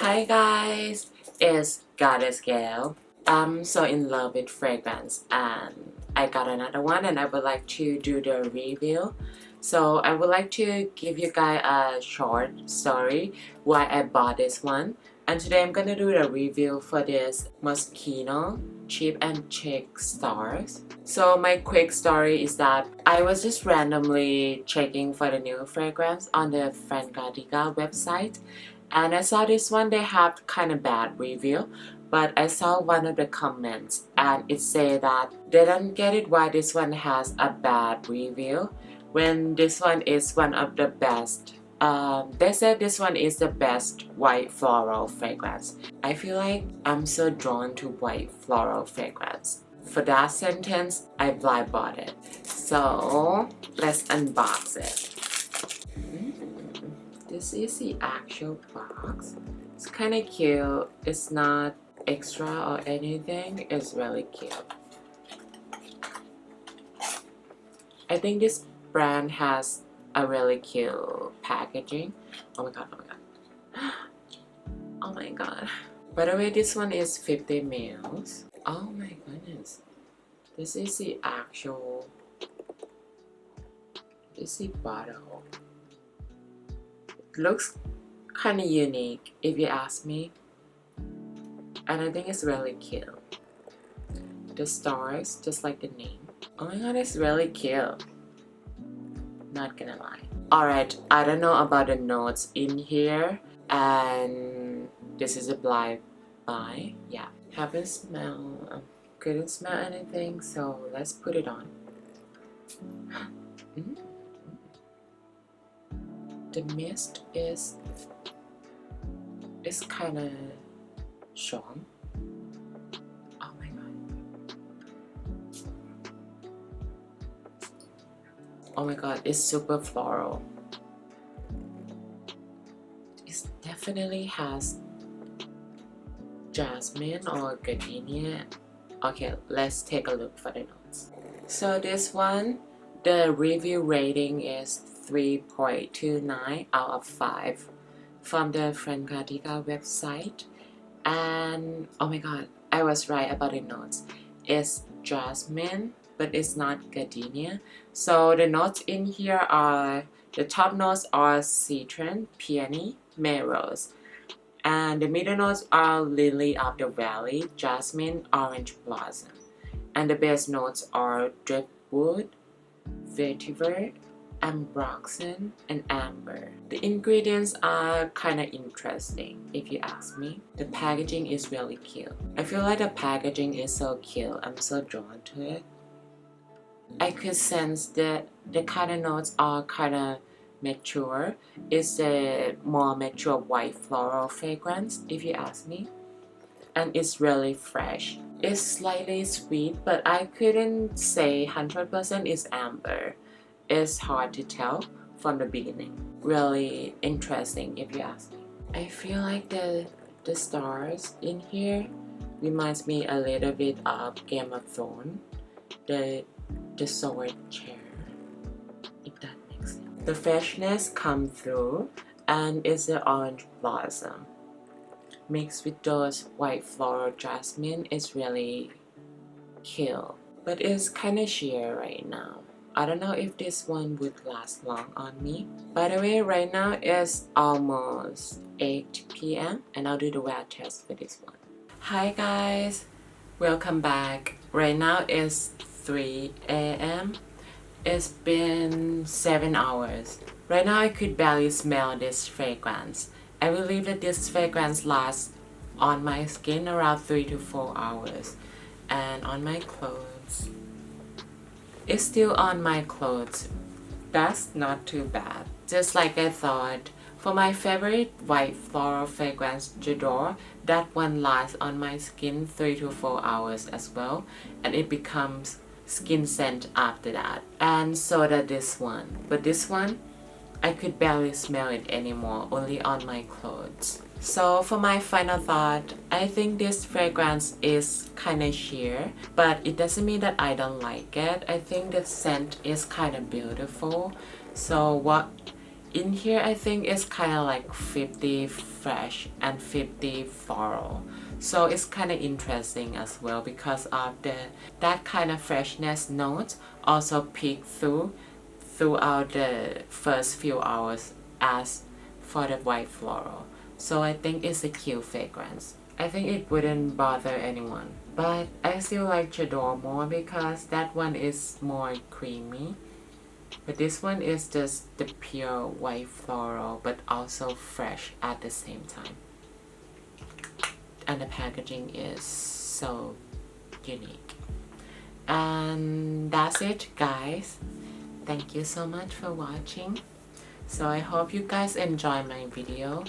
Hi guys, it's Goddess Gail. I'm so in love with fragrance and I got another one and I would like to do the review. So I would like to give you guys a short story why I bought this one. And today I'm gonna do the review for this Moschino Cheap and Chic Stars. So my quick story is that I was just randomly checking for the new fragrance on the Frangadiga website. And I saw this one, they have kind of bad review, but I saw one of the comments and it said that they don't get it why this one has a bad review when this one is one of the best. They said this one is the best white floral fragrance. I feel like I'm so drawn to white floral fragrance. For that sentence, I blind bought it. So let's unbox it. This is the actual box. It's kind of cute. It's not extra or anything. It's really cute. I think this brand has a really cute packaging. Oh my god, oh my god. Oh my god. By the way, this one is 50 ml. Oh my goodness. This is the actual... This is the bottle. Looks kind of unique if you ask me, and I think it's really cute. The stars, just like the name. Oh my god, it's really cute. Not gonna lie. Alright, I don't know about the notes in here, and this is a blind buy. Yeah, haven't smelled, couldn't smell anything, so let's put it on. The mist is kind of strong. Oh my god. Oh my god, it's super floral. It definitely has jasmine or gardenia. Okay, let's take a look for the notes. So this one, the review rating is 3.29 out of 5 from the Frangadiga website. And oh my god, I was right about the notes. It's jasmine, but it's not gardenia. So the notes in here are, the top notes are citron, peony, melrose. And the middle notes are lily of the valley, jasmine, orange blossom. And the base notes are driftwood, vetiver, ambroxan, and amber. The ingredients are kind of interesting if you ask me. The packaging is really cute. I feel like the packaging is so cute. I'm so drawn to it. I could sense that the kind of notes are kind of mature. It's a more mature white floral fragrance if you ask me. And it's really fresh. It's slightly sweet, but I couldn't say 100% is amber. It's hard to tell from the beginning. Really interesting if you ask me. I feel like the stars in here reminds me a little bit of Game of Thrones. The sword chair, if that makes sense. The freshness come through, and it's the orange blossom mixed with those white floral jasmine. Is really cute, but it's kind of sheer right now. I don't know if this one would last long on me. By the way, right now it's almost 8 p.m. and I'll do the wear test for this one. Hi guys, welcome back. Right now it's 3 a.m. It's been 7 hours. Right now I could barely smell this fragrance. I believe that this fragrance lasts on my skin around 3 to 4 hours. And on my clothes, it's still on my clothes. That's not too bad. Just like I thought. For my favorite white floral fragrance, J'adore, that one lasts on my skin 3 to 4 hours as well. And it becomes skin scent after that. And so does this one. But this one, I could barely smell it anymore, only on my clothes. So for my final thought, I think this fragrance is kind of sheer, but it doesn't mean that I don't like it. I think the scent is kind of beautiful. So in here I think it's kind of like 50 fresh and 50 floral. So it's kind of interesting as well because of that kind of freshness notes also peek throughout the first few hours as for the white floral. So I think it's a cute fragrance. I think it wouldn't bother anyone. But I still like Chador more because that one is more creamy. But this one is just the pure white floral but also fresh at the same time. And the packaging is so unique. And that's it, guys. Thank you so much for watching. So I hope you guys enjoy my video.